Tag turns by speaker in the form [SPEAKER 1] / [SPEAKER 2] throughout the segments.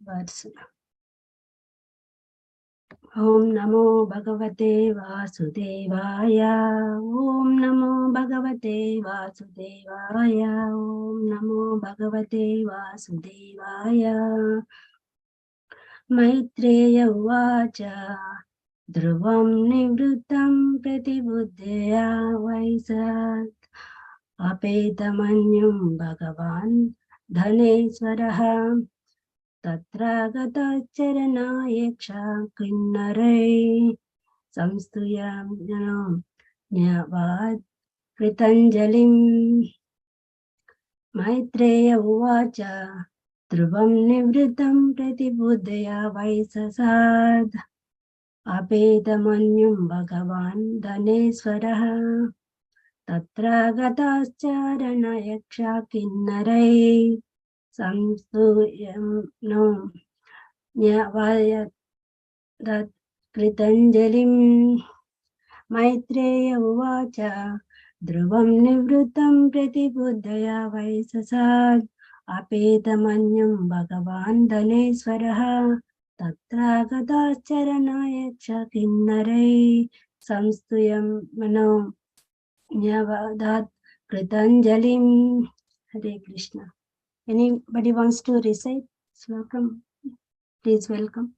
[SPEAKER 1] words. Om Namo Bhagavate Vasudevaya. Om Namo Bhagavate Vasudevaya. Om Namo Bhagavate Vasudevaya. Maitreya Uvacha. Dhruvam Nivrutam Pratibuddhaya Vaisat. Apetamanyam Bhagavan Dhaneswaraha. Tatra gata charana yaksha kinnarai samstuyam nyavad kritanjalim. Maitreya uvacha dhruvam nivritam pratibuddhaya vaisasad. Apedamanyam bhagavan dhaneswaraha. Tatra gata charana yaksha kinnarai samstuyam nyavayat kritanjalim. Maitreya uvacha dhruvam nivrutam pratibuddhaya vaisasad. Apetamanyam bhagavan dhaneswaraha. Tatra gadacharanaya kinnarai samstuyam mano nyavadat kritanjalim. Hare Krishna. Anybody wants to recite Slokam? Please welcome.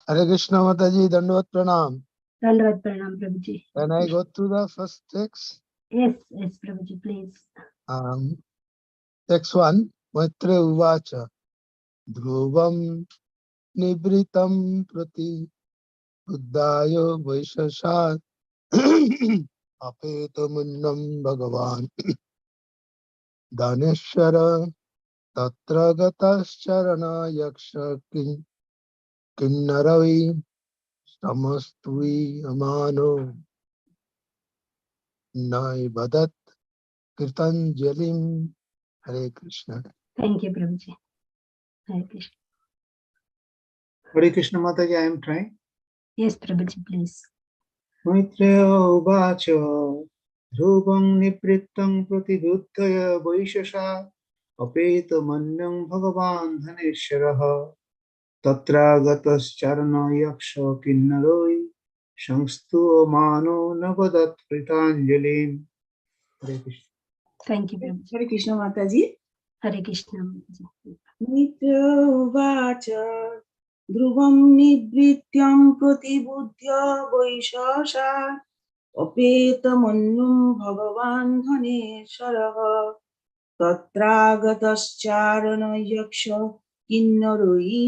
[SPEAKER 2] Hare Krishna Mataji, Dandavat Pranam.
[SPEAKER 1] Dandavat Pranam, Prabhuji.
[SPEAKER 2] Can I go through the first text?
[SPEAKER 1] Yes, Prabhuji, please.
[SPEAKER 2] Text 1. Maitre Uvacha Dhruvam Nibritam Prati Buddhayo Vaishashat Apetamunnam Bhagavan Dhaneshwara Tatra Gatascharana Yaksha Kinnaravi Samastui Amano Nai Badat Kirtanjalim. Hare Krishna.
[SPEAKER 1] Thank you, Prabhuji. Hare Krishna.
[SPEAKER 3] Hare Krishna Mataji, I am trying.
[SPEAKER 1] Yes, Prabhuji, please.
[SPEAKER 3] Maitreya uvacha dhruvam niprittam pratibuddhaya vaishasha apetamanyam bhagavan dhaneshwaraha tatra gatascharana yaksha kinnaroi samstu mano navadat kritanjalim. Hare Krishna.
[SPEAKER 1] Thank you, Prabhuji.
[SPEAKER 4] Hare Krishna Mataji.
[SPEAKER 1] Hare Krishna, Mataji.
[SPEAKER 4] Maitreya uvacha dhruvam nivrityam pratibudhya vaishasha apetamannum bhagavan dhaneswaraha tatragatascharana yaksha kinnaroi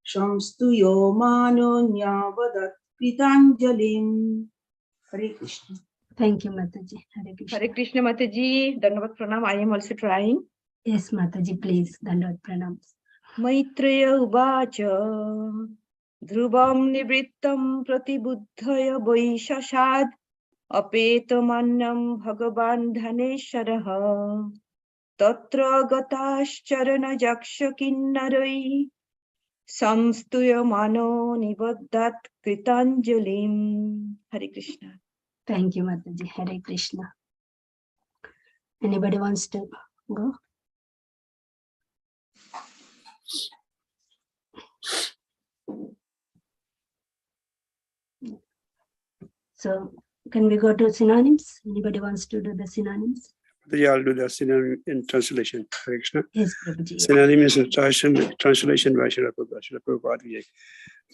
[SPEAKER 4] samstuyo mano nyavadat kritanjalim. Hare Krishna.
[SPEAKER 1] Thank you, Mataji. Hare Krishna.
[SPEAKER 5] Hare Krishna Mataji, Dandavat Pranam. I am also trying.
[SPEAKER 1] Yes, Mataji, please. Dandavat Pranam.
[SPEAKER 5] Maitreya uvacha dhruvam nivrittam pratibuddhaya vaishasad apetamannam bhagavan dhaneshwaraha tatra gatascharana yaksha kinnarai samstuya mano nivaddat kritanjalim. Hare Krishna.
[SPEAKER 1] Thank you, Mataji. Hare Krishna. Anybody wants to go? So, can we go to synonyms? Anybody wants to do the synonyms?
[SPEAKER 6] Yeah, I'll do the synonym in translation. Hare Krishna.
[SPEAKER 1] Yes, Prabhuji.
[SPEAKER 6] Synonym is a translation by Srila Prabhupada.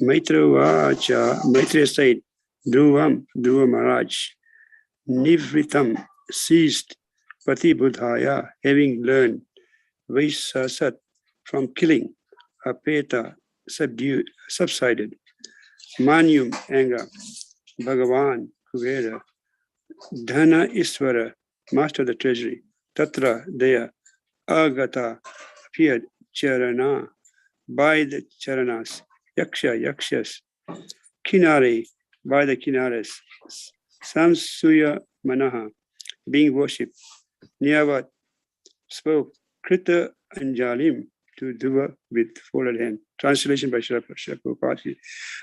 [SPEAKER 6] Maitreya Uvacha, Maitreya said, Dhruva Maharaj, Nivritam ceased, Pratibuddhaya, having learned, Vaisasat, from killing, Apeta, subsided, Manyum, anger, Bhagavan, Kuvera, Dhana Iswara, master of the treasury, Tatra, there, Agata, appeared, Charana, by the Charanas, Yakshas, Kinare, by the Kinaras, Samsuya Manaha, being worshipped, Nyavat, spoke, Krita Anjalim, to Dhuva with folded hand. Translation by Srila Prabhupada.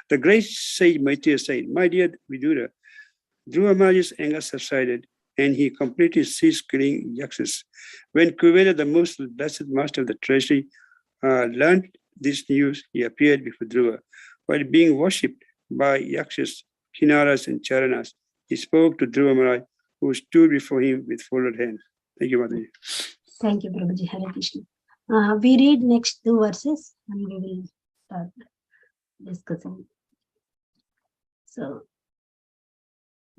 [SPEAKER 6] The great sage Maitreya said, my dear Vidura, Dhruva Maharaj's anger subsided and he completely ceased killing Yakshas. When Kuvera, the most blessed master of the treasury, learned this news, he appeared before Dhruva. While being worshipped by Yakshas, Kinaras, and Charanas, he spoke to Dhruva Maharaj, who stood before him with folded hands. Thank you, Mataji.
[SPEAKER 1] Thank you, Prabhuji. Hare Krishna. We read next 2 verses and we will start discussing. So,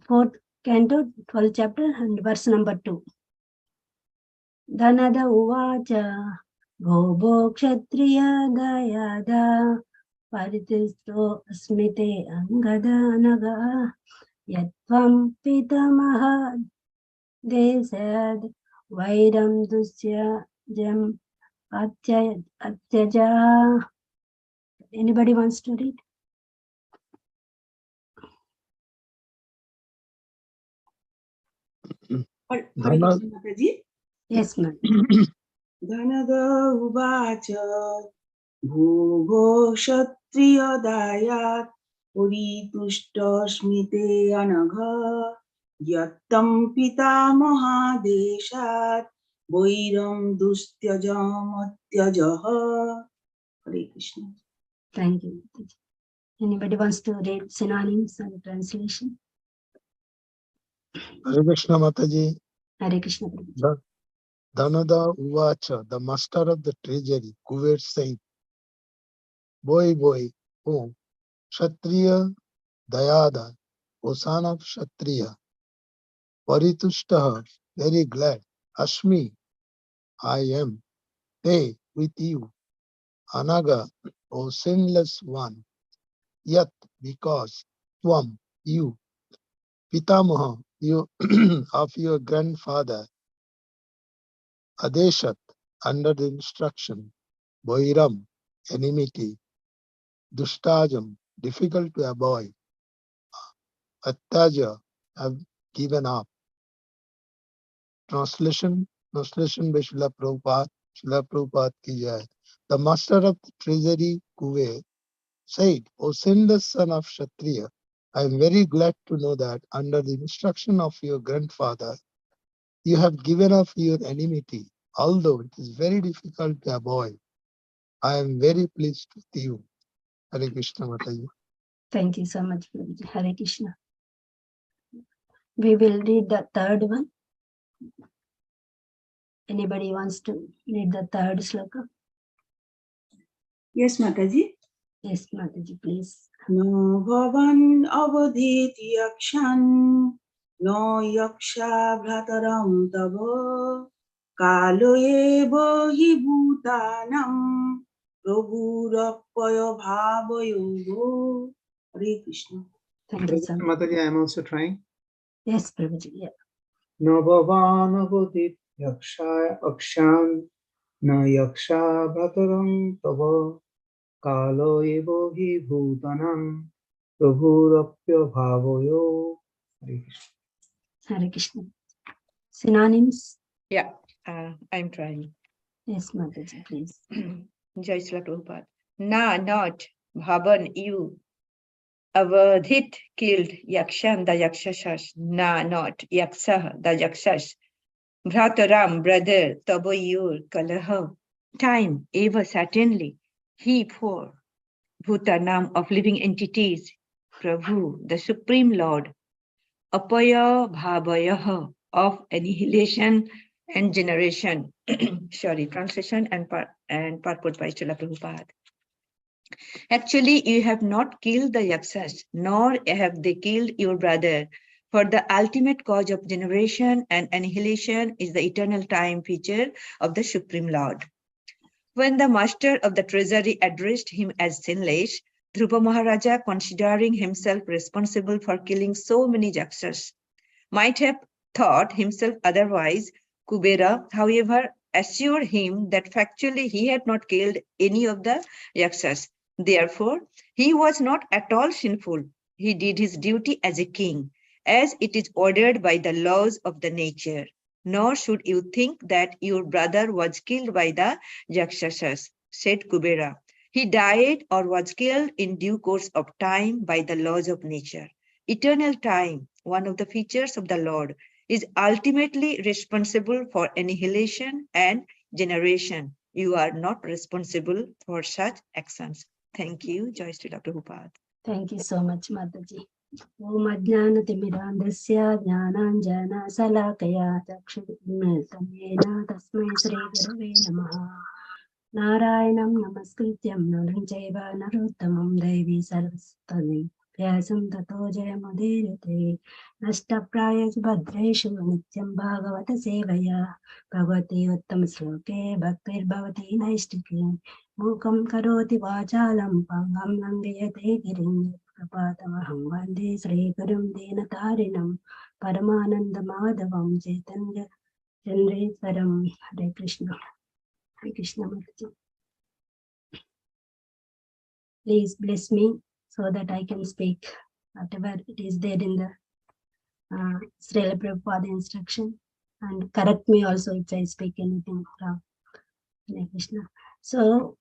[SPEAKER 1] 4th canto, 12th chapter, and verse number 2. Dhanada uvacha bhobo kshatriya dayada paritisto asmite angada naga yatvam pitamaha desad vairam dusya jam atyaja. Anybody wants to read?
[SPEAKER 4] Hare
[SPEAKER 2] Dhana-
[SPEAKER 4] Krishna Mataji.
[SPEAKER 1] Yes, ma'am.
[SPEAKER 4] Dhanada uvacha bhuvo kshatriyadayat puritushtasmite anagha yattam pitamahadeshat vairam dustyajam atyajaha. Hare Krishna.
[SPEAKER 1] Thank you. Anybody wants to read synonyms and translation?
[SPEAKER 2] Hare Krishna Mataji.
[SPEAKER 1] Hare Krishna Prabhuji.
[SPEAKER 2] Dhanada Uvacha, the master of the treasury, Kuber said, Boy, oh, Kshatriya Dayada, O son of Kshatriya, Paritushtaha, very glad, Ashmi, I am, Te, with you, Anaga, O sinless one, Yat, because, Tvam, you, Pitamaha, you of your grandfather, Adeshat, under the instruction, Boiram, enmity, Dustajam, difficult to avoid, Attaja, have given up. Translation by Srila Prabhupada ki jai. The master of the treasury, Kuve, said, O sinless son of Kshatriya, I am very glad to know that under the instruction of your grandfather, you have given up your enmity, although it is very difficult to avoid. I am very pleased with you. Hare Krishna Mataji.
[SPEAKER 1] Thank you so much, Prabhuji. Hare Krishna. We will read the 3rd one. Anybody wants to read the 3rd sloka?
[SPEAKER 4] Yes, Mataji.
[SPEAKER 1] Yes, Mataji, please.
[SPEAKER 4] No bhavan avadit yakshan, no yaksha bhrataram tava, kalo eva hi bhutanam, prabhurapaya bhavayogo. Hare Krishna.
[SPEAKER 1] Thank
[SPEAKER 3] Hare
[SPEAKER 1] you so
[SPEAKER 3] Krishna
[SPEAKER 1] much.
[SPEAKER 3] Mataji, I am also trying.
[SPEAKER 1] Yes, Prabhuji. Yeah.
[SPEAKER 3] No bhavanavadit yaksha akshan, na yaksha bhataram tava, kalo evo hi bhutanam, prabhurapya bhavayo. Hare Krishna.
[SPEAKER 1] Hare Krishna. Synonyms?
[SPEAKER 5] Yeah, I'm trying.
[SPEAKER 1] Yes, Mataji, please.
[SPEAKER 5] Jai Srila Prabhupada. Na, not. Bhavan, you. Avadhit, killed. Yakshan, the Yakshasas. Na, not. Yaksha, the Yakshas. Bhrataram, brother. Tabo, your. Kalaha. Time, eva, certainly. He, for. Bhutanam, of living entities. Prabhu, the Supreme Lord. Apaya, bhavayaha, of annihilation and generation. Sorry, translation and purport by Srila Prabhupada. Actually, you have not killed the Yakshas, nor have they killed your brother. For the ultimate cause of generation and annihilation is the eternal time feature of the Supreme Lord. When the master of the treasury addressed him as sinless, Dhruva Maharaja, considering himself responsible for killing so many Yakshas, might have thought himself otherwise. Kubera, however, assured him that factually he had not killed any of the Yakshas. Therefore, he was not at all sinful. He did his duty as a king, as it is ordered by the laws of the nature. Nor should you think that your brother was killed by the Yakshasas, said Kubera. He died or was killed in due course of time by the laws of nature. Eternal time, one of the features of the Lord, is ultimately responsible for annihilation and generation. You are not responsible for such actions. Thank you. Jai Srila Prabhupada.
[SPEAKER 1] Thank you so much, Mataji. Om Ajnanatimidandasya Jnananjana Salakaya Chakshurmilitam Yena Tasmai Sri Gurave Namaha. Narayanam Namaskrityam Naram Chaiva Narottamam Devi Sarvasutane Vyasam Tato Jayamudirate Nashtapraya Bhadreshu Nityam Bhagavata Sevaya Bhagavati Uttam Sloke Bhaktir Bhavati Naistike Mukam Karoti Vachalam Pangam Nangayate Girim Prapatamaham Vande Sri Gurum Dinatarinam Paramananda Madhavam Chaitanya Chandreswaram. Hare Krishna. Hare Krishna Mataji. Please bless me so that I can speak whatever it is there in the Srila Prabhupada instruction, and correct me also if I speak anything wrong. Hare Krishna. So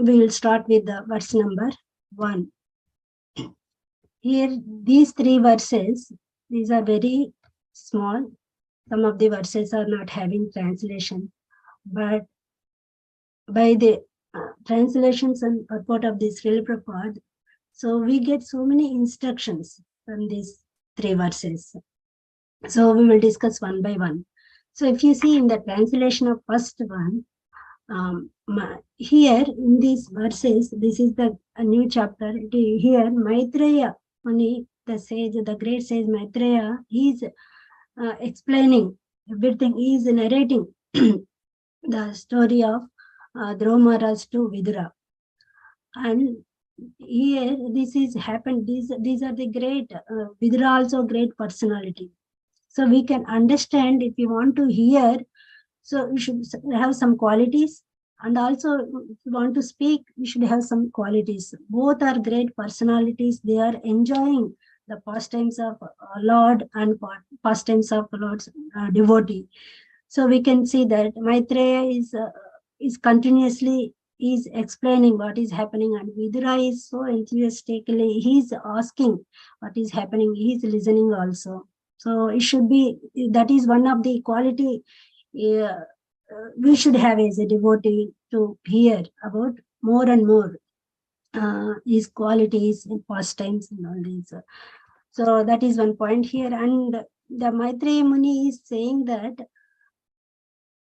[SPEAKER 1] we will start with the verse number 1. Here, these 3 verses, these are very small. Some of the verses are not having translation, but by the translations and purport of this Srila Prabhupada, so we get so many instructions from these 3 verses. So we will discuss one by one. So if you see in the translation of first one, here in these verses, this is a new chapter. Here Maitreya Muni, the sage, the great sage Maitreya, he is explaining everything. He is narrating the story of Dhruva Maharaj to Vidura. And here this is happened. These are the great Vidura, also great personality. So we can understand, if you want to hear, so you should have some qualities, and also if you want to speak, you should have some qualities. Both are great personalities. They are enjoying the pastimes of Lord and pastimes of Lord's devotee. So we can see that Maitreya is continuously is explaining what is happening, and Vidura is so enthusiastically, he is asking what is happening, he is listening also. So it should be, that is one of the quality we should have as a devotee, to hear about more and more his qualities and pastimes and all these. So that is one point here. And the Maitreya Muni is saying that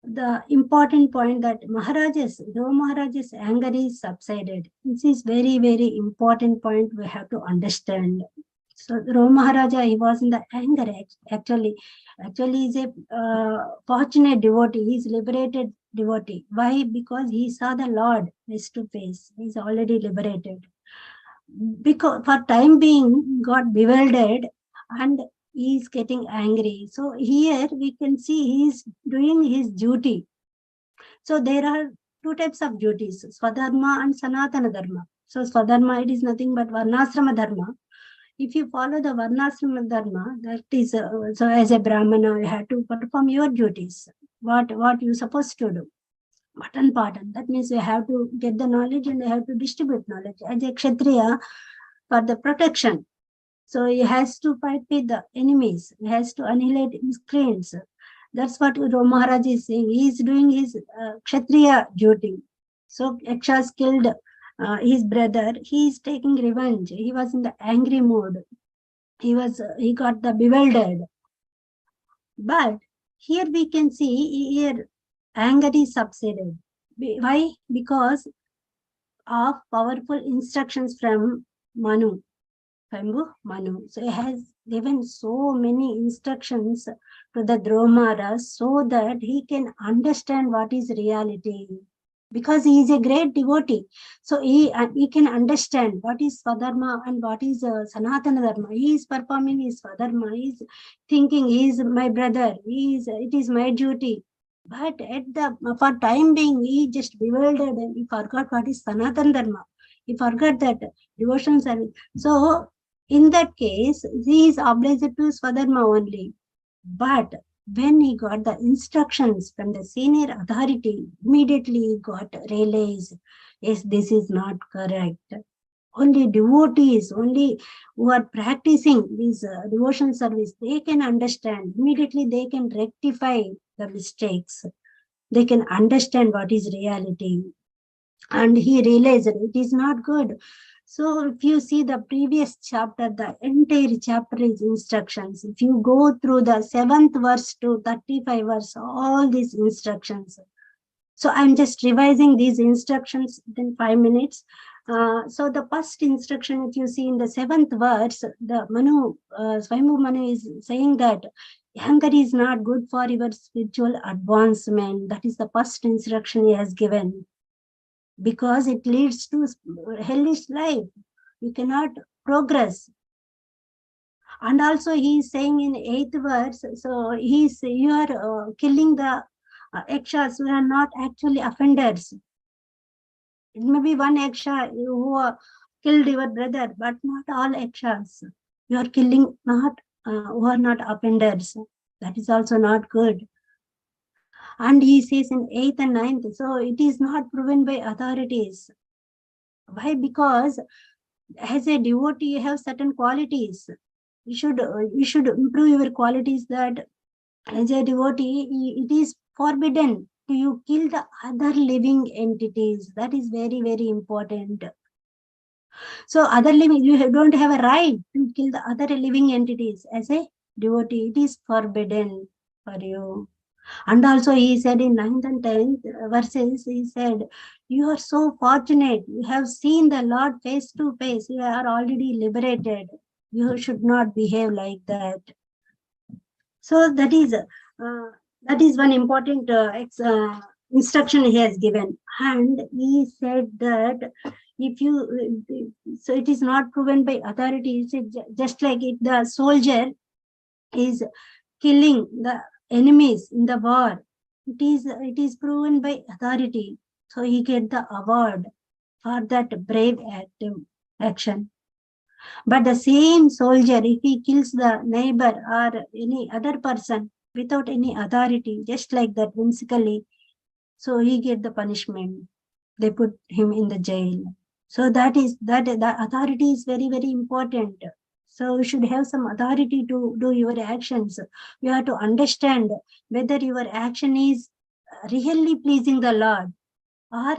[SPEAKER 1] the important point, that Dhruva Maharaj's anger is subsided. This is very, very important point we have to understand. So Dhruva Maharaja, he was in the anger actually is a fortunate devotee. He is liberated devotee. Why? Because he saw the Lord face to face. He is already liberated. Because for time being got bewildered and he is getting angry. So here we can see he is doing his duty. So there are 2 types of duties, Swadharma and Sanatana Dharma. So Swadharma, it is nothing but Varnasrama Dharma. If you follow the Varnasrama Dharma, that is, so as a Brahmana, you have to perform your duties, what you're supposed to do. Patan. That means you have to get the knowledge and you have to distribute knowledge. As a Kshatriya, for the protection. So he has to fight with the enemies. He has to annihilate his claims. That's what Dhruva Maharaj is saying. He is doing his Kshatriya duty. So Yakshas killed his brother. He is taking revenge. He was in the angry mood. He got the bewildered. But here we can see, here anger is subsided. Why? Because of powerful instructions from Manu. So he has given so many instructions to the Dhruva Maharaj so that he can understand what is reality. Because he is a great devotee. So he can understand what is Swadharma and what is Sanatana Dharma. He is performing his Swadharma. He is thinking, he is my brother. It is my duty. But for time being, he just bewildered and he forgot what is Sanatana Dharma. He forgot that devotion service. So in that case, he is obliged to Swadharma only. But when he got the instructions from the senior authority, immediately he got realized, yes, this is not correct. Only devotees, only who are practicing this devotion service, they can understand. Immediately they can rectify the mistakes. they can understand what is reality. And he realized that it is not good. So if you see the previous chapter, the entire chapter is instructions. If you go through the 7th verse to 35 verse, all these instructions. So I'm just revising these instructions in 5 minutes. So the first instruction, if you see in the 7th verse, the Swayambhu Manu is saying that anger is not good for your spiritual advancement. That is the first instruction he has given, because it leads to hellish life. You cannot progress. And also he is saying in 8th verse, so you are killing the yakshas who are not actually offenders. It may be one yaksha who killed your brother, but not all yakshas. You are killing not who are not offenders. That is also not good. And he says in 8th and 9th, so it is not proven by authorities. Why? Because as a devotee, you have certain qualities. You should improve your qualities. That as a devotee, it is forbidden to you kill the other living entities. That is very, very important. So other living, you don't have a right to kill the other living entities. As a devotee, it is forbidden for you. And also he said in 9th and 10th verses, he said, you are so fortunate. You have seen the Lord face to face. You are already liberated. You should not behave like that. So that is one important instruction he has given. And he said that if you, so it is not proven by authorities. Just like if the soldier is killing the enemies in the war, it is proven by authority. So he get the award for that brave action. But the same soldier, if he kills the neighbor or any other person without any authority, just like that whimsically, so he get the punishment. They put him in the jail. So that the authority is very, very important. So you should have some authority to do your actions. You have to understand whether your action is really pleasing the Lord or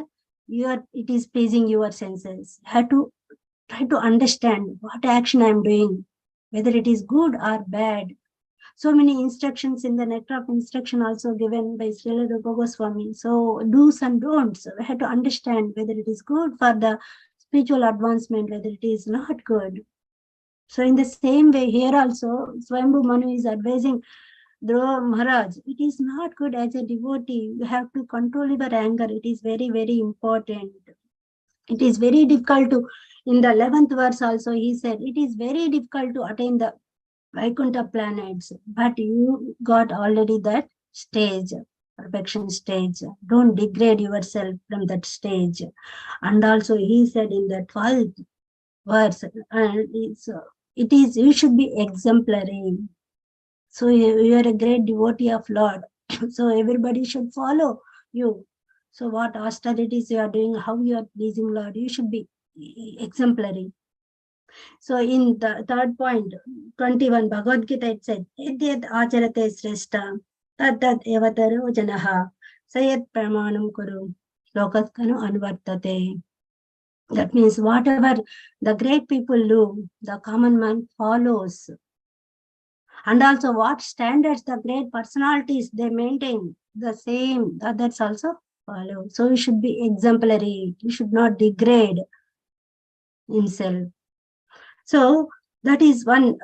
[SPEAKER 1] it is pleasing your senses. You have to try to understand what action I am doing, whether it is good or bad. So many instructions in the Nectar of Instruction also given by Srila Rupa Goswami. So do's and don'ts. We have to understand whether it is good for the spiritual advancement, whether it is not good. So in the same way here also, Swayambhu Manu is advising Dhruva Maharaj, it is not good as a devotee. You have to control your anger. It is very, very important. It is very difficult to, in the 11th verse also he said, it is very difficult to attain the Vaikuntha planets, but you got already that stage, perfection stage. Don't degrade yourself from that stage. And also he said in the 12th verse, and you should be exemplary. So you are a great devotee of Lord. So everybody should follow you. So what austerities you are doing, how you are pleasing Lord, you should be exemplary. So in the third point, 21, Bhagavad Gita, it said, Edyat acharate sreshta, tat evataro janaha, sayat pramanam kuru, lokatkanu anvartate. That means whatever the great people do, the common man follows. And also what standards the great personalities they maintain, the same others also follow. So you should be exemplary. You should not degrade himself. So that is one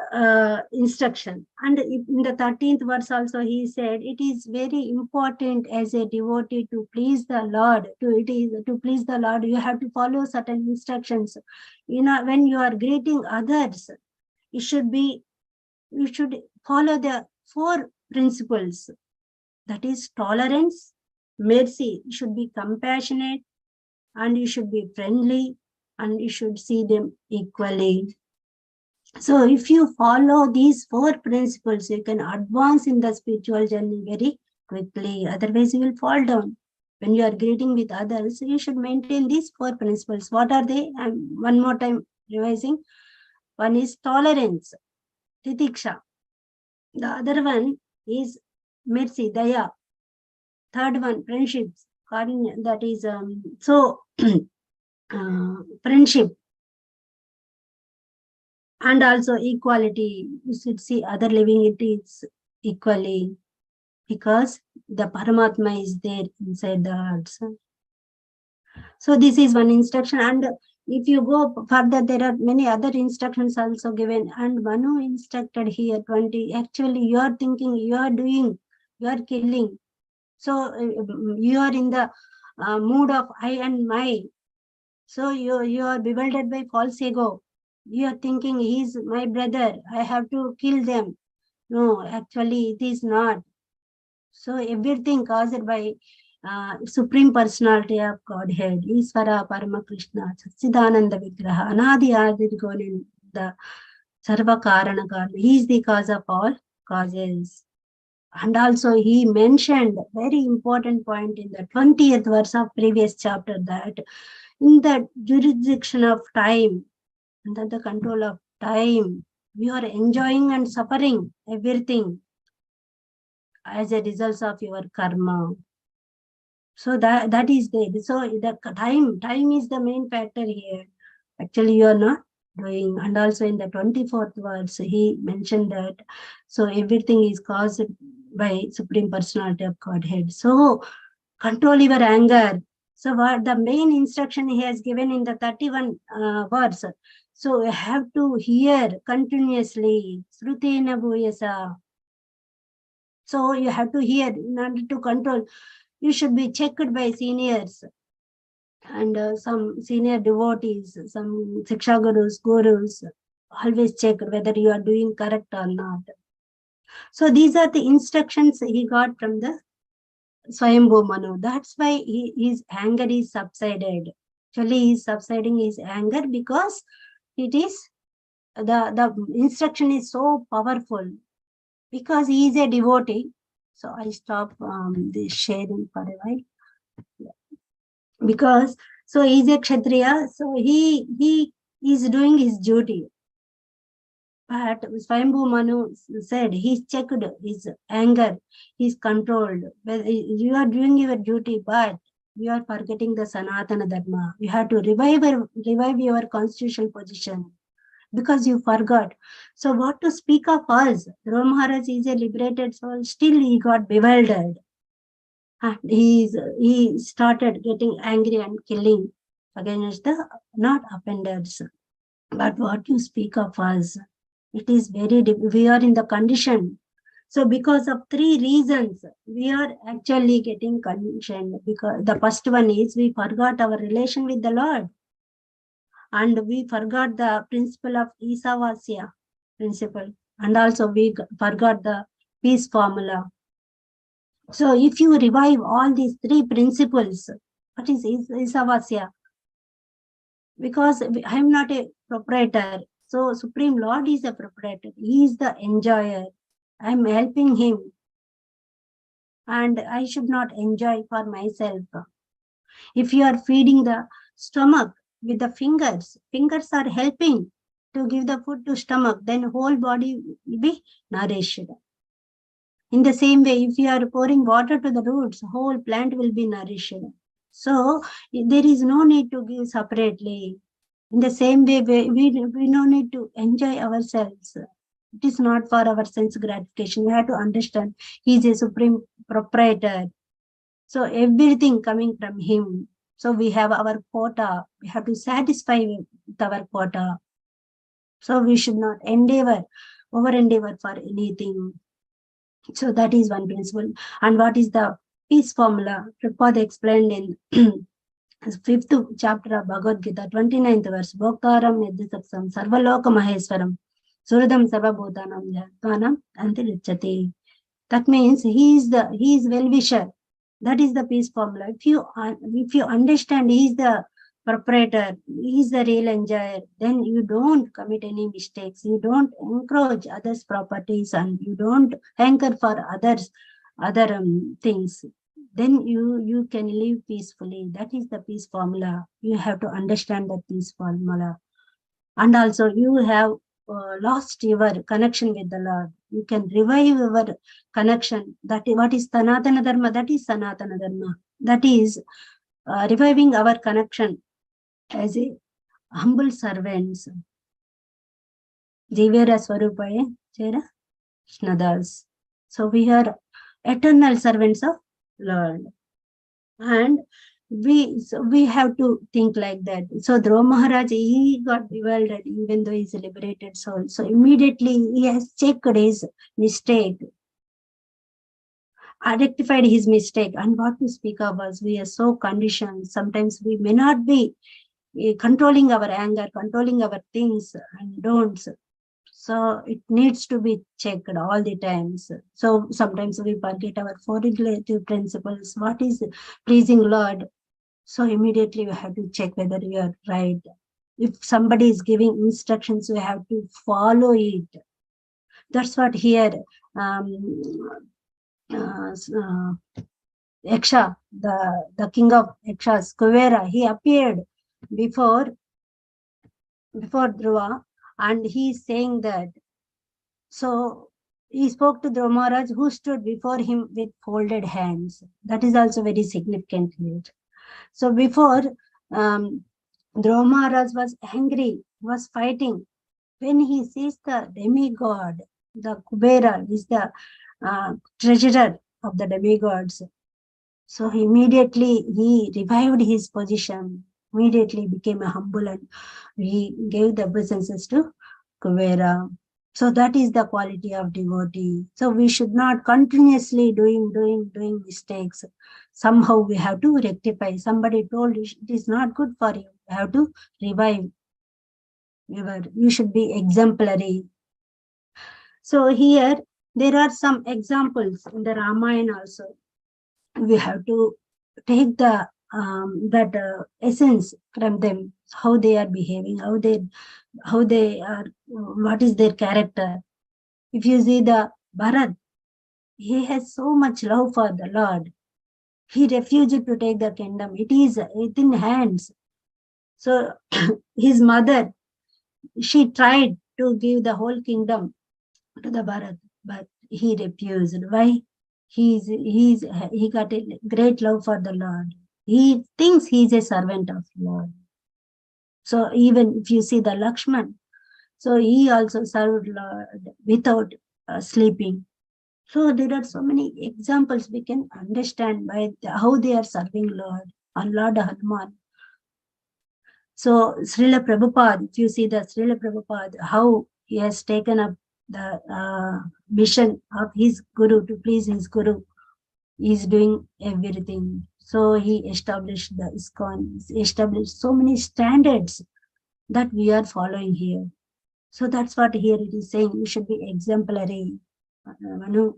[SPEAKER 1] instruction. And in the 13th verse also he said, it is very important as a devotee to please the Lord. To please the Lord, you have to follow certain instructions. You know, when you are greeting others, you should follow the 4 principles. That is tolerance, mercy. You should be compassionate, and you should be friendly, and you should see them equally. So if you follow these 4 principles, you can advance in the spiritual journey very quickly. Otherwise, you will fall down. When you are greeting with others, you should maintain these 4 principles. What are they? I'm one more time revising. One is tolerance, titiksha. The other one is mercy, daya. third one, friendships. That is friendship. And also equality. You should see other living entities equally, because the Paramatma is there inside the hearts. So this is one instruction. And if you go further, there are many other instructions also given. And Manu instructed here 20. Actually, you are thinking, you are doing, you are killing. So you are in the mood of I and my. So you are bewildered by false ego. You are thinking, he is my brother, I have to kill them. No, actually it is not. So everything caused by Supreme Personality of Godhead, Isvara Parama Krishna, Satsidananda Vigraha, Anadi Adirgonin, the Sarva Karana Karana. He is the cause of all causes. And also he mentioned very important point in the 20th verse of previous chapter, that in the jurisdiction of time, under the control of time, we are enjoying and suffering everything as a result of your karma. So that is there. So the time is the main factor here. Actually, you are not doing. And also in the 24th verse, he mentioned that. So everything is caused by Supreme Personality of Godhead. So control your anger. So what the main instruction he has given in the 31 verse. So you have to hear continuously. Srutena bhuyasa. So you have to hear in order to control. You should be checked by seniors and some senior devotees, some Siksha gurus. Always check whether you are doing correct or not. So these are the instructions he got from the Swayambhu Manu. That's why his anger is subsided. Actually, he is subsiding his anger because it is the instruction is so powerful, because he is a devotee. So I stop this sharing for a while. Because so he is a Kshatriya, so he is doing his duty. But Swayambhu Manu said he's checked his anger, he's controlled. Well, you are doing your duty, but you are forgetting the Sanatana Dharma. You have to revive your constitutional position, because you forgot. So what to speak of us? Dhruva Maharaj is a liberated soul, still he got bewildered. And he started getting angry and killing against the not offenders. But what you speak of us, it is very we are in the condition. So because of three reasons, we are actually getting conditioned. Because the first one is we forgot our relation with the Lord, and we forgot the principle of Isavasya principle, and also we forgot the peace formula. So if you revive all these three principles, what is Isavasya? Because I am not a proprietor. So Supreme Lord is a proprietor. He is the enjoyer. I am helping him. And I should not enjoy for myself. If you are feeding the stomach with the fingers are helping to give the food to stomach, then whole body will be nourished. In the same way, if you are pouring water to the roots, whole plant will be nourished. So there is no need to give separately. In the same way, we no need to enjoy ourselves. It is not for our sense gratification. We have to understand he is a supreme proprietor. So everything coming from him. So we have our quota. We have to satisfy with our quota. So we should not over endeavor for anything. So that is one principle. And what is the peace formula? Prabhupada explained in 5th chapter of Bhagavad Gita, 29th verse. Bhoktaram yadhisaksam sarvaloka maheswaram suradam sarvabhutanam jatvanam antirichati. That means he is well-wisher. That is the peace formula. If you understand he is the proprietor, he is the real enjoyer, then you don't commit any mistakes. You don't encroach others' properties, and you don't hanker for other things. Then you can live peacefully. That is the peace formula. You have to understand the peace formula. And also you have lost your connection with the Lord, you can revive your connection. That is what is Sanatana Dharma. That is Sanatana Dharma. That is reviving our connection as a humble servants. Jivera Swarupaye Chera Krishnadas. So we are eternal servants of Lord. And we have to think like that. So Dhruva Maharaj, he got bewildered even though he's a liberated soul. So immediately he has checked his mistake, rectified his mistake. And what to speak of us, we are so conditioned. Sometimes we may not be controlling our anger, controlling our things and don'ts. So it needs to be checked all the times. So sometimes we forget our four relative principles. What is pleasing Lord? So immediately we have to check whether we are right. If somebody is giving instructions, we have to follow it. That's what here Yaksha, the king of Yakshas, Kuvera, he appeared before Dhruva, and he is saying that. So he spoke to Dhruva Maharaj, who stood before him with folded hands. That is also very significant here. So before Dhruva Maharaj was angry, was fighting. When he sees the demigod, the Kubera is the treasurer of the demigods. So immediately he revived his position, immediately became a humble, and he gave the obeisances to Kubera. So that is the quality of devotee. So we should not continuously doing mistakes. Somehow we have to rectify. Somebody told you it is not good for you. You have to revive. You should be exemplary. So here there are some examples in the Ramayana also. We have to take the essence from them, how they are behaving, how they are, what is their character. If you see the Bharat, he has so much love for the Lord. He refused to take the kingdom. It is within hands. So his mother, she tried to give the whole kingdom to the Bharat, but he refused. Why? He got a great love for the Lord. He thinks he is a servant of Lord. So even if you see the Lakshman, so he also served Lord without sleeping. So there are so many examples we can understand by how they are serving Lord and Lord Hanuman. So Srila Prabhupada, if you see the Srila Prabhupada, how he has taken up the mission of his Guru to please his Guru, he is doing everything. So he established the ISKCON, established so many standards that we are following here. So that's what here it is saying, you should be exemplary. Manu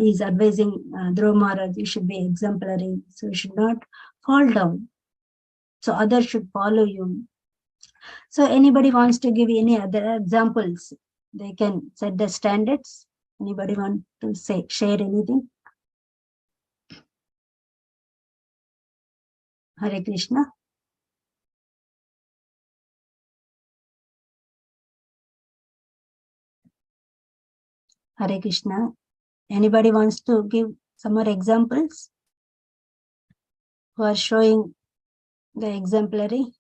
[SPEAKER 1] is advising Dhruva Maharaj, you should be exemplary. So you should not fall down. So others should follow you. So anybody wants to give any other examples, they can set the standards. Anybody want to share anything? Hare Krishna. Hare Krishna. Anybody wants to give some more examples who are showing the exemplary?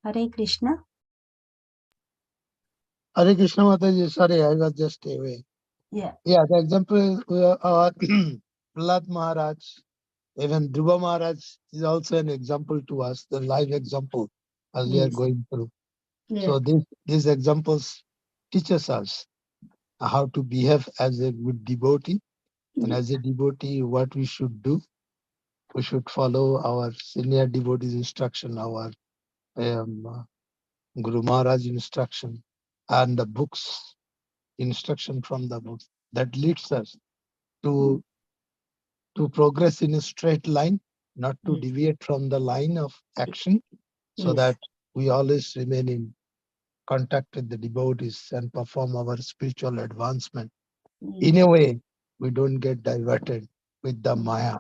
[SPEAKER 1] Hare Krishna.
[SPEAKER 2] Hare Krishna Mataji, sorry, I was just away.
[SPEAKER 1] Yeah.
[SPEAKER 2] Yeah, the example Prahlad Maharaj, even Dhruva Maharaj is also an example to us, the live example as we are
[SPEAKER 1] Yes.
[SPEAKER 2] going through.
[SPEAKER 1] Yeah.
[SPEAKER 2] So these examples teaches us how to behave as a good devotee, and as a devotee, what we should do. We should follow our senior devotees' instruction, our Guru Maharaj instruction, and the books, instruction from the books that leads us to progress in a straight line, not to
[SPEAKER 1] Yes.
[SPEAKER 2] deviate from the line of action, so
[SPEAKER 1] Yes.
[SPEAKER 2] that we always remain in contact with the devotees and perform our spiritual advancement. In a way, we don't get diverted with the Maya,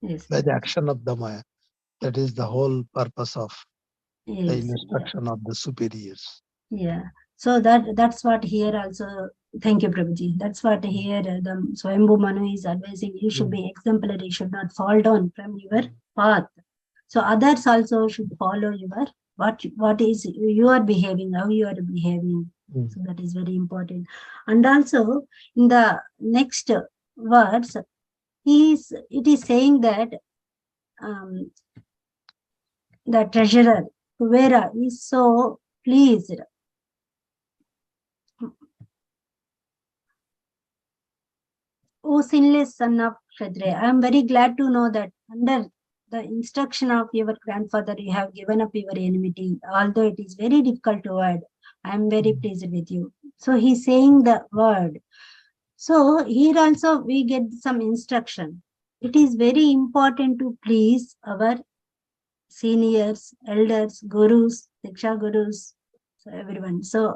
[SPEAKER 1] Yes.
[SPEAKER 2] by the action of the Maya. That is the whole purpose of the
[SPEAKER 1] Yes, yeah.
[SPEAKER 2] instruction of the superiors.
[SPEAKER 1] Yeah. So that's what here also. Thank you, Prabhuji. That's what here the Swayambhu Manu is advising. You should be exemplary. You should not fall down from your path. So others also should follow your what is you are behaving, how you are behaving.
[SPEAKER 2] Mm.
[SPEAKER 1] So that is very important. And also in the next words, it is saying that the treasurer Kuvera is so pleased. O sinless son of Kshatriya, I am very glad to know that under the instruction of your grandfather, you have given up your enmity, although it is very difficult to word. I am very pleased with you. So he's saying the word. So here also we get some instruction. It is very important to please our seniors, elders, gurus, Diksha gurus, so everyone. So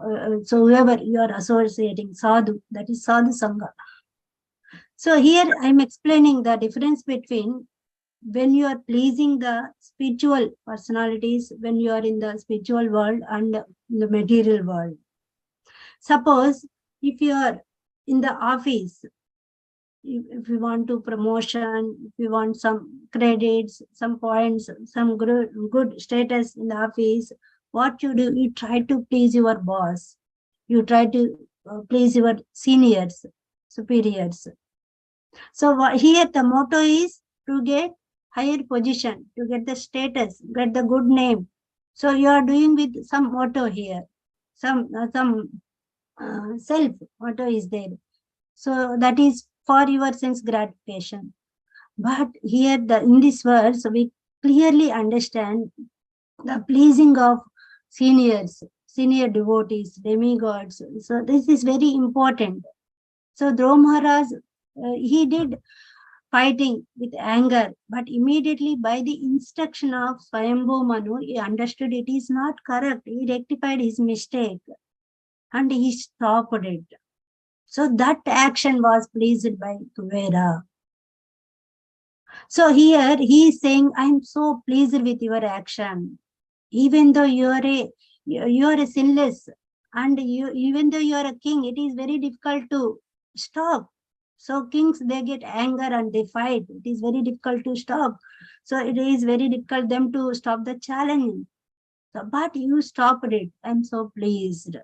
[SPEAKER 1] whoever you are associating, sadhu, that is sadhu sangha. So here I'm explaining the difference between when you are pleasing the spiritual personalities, when you are in the spiritual world and the material world. Suppose if you are in the office, if you want to promotion, if you want some credits, some points, some good status in the office, what you do, you try to please your boss. You try to please your seniors, superiors. So here the motto is to get higher position, to get the status, get the good name. So you are doing with some motto here, some self motto is there. So that is for your sense gratification. But here in this verse, we clearly understand the pleasing of seniors, senior devotees, demigods. So this is very important. So Dhruva Maharaj, he did fighting with anger, but immediately by the instruction of Swayambhu Manu, he understood it is not correct. He rectified his mistake and he stopped it. So that action was pleased by Kuvera. So here he is saying, I am so pleased with your action. Even though you are a sinless, and even though you are a king, it is very difficult to stop. So kings, they get anger and they fight. It is very difficult to stop. So it is very difficult them to stop the challenge. So, but you stopped it. I'm so pleased.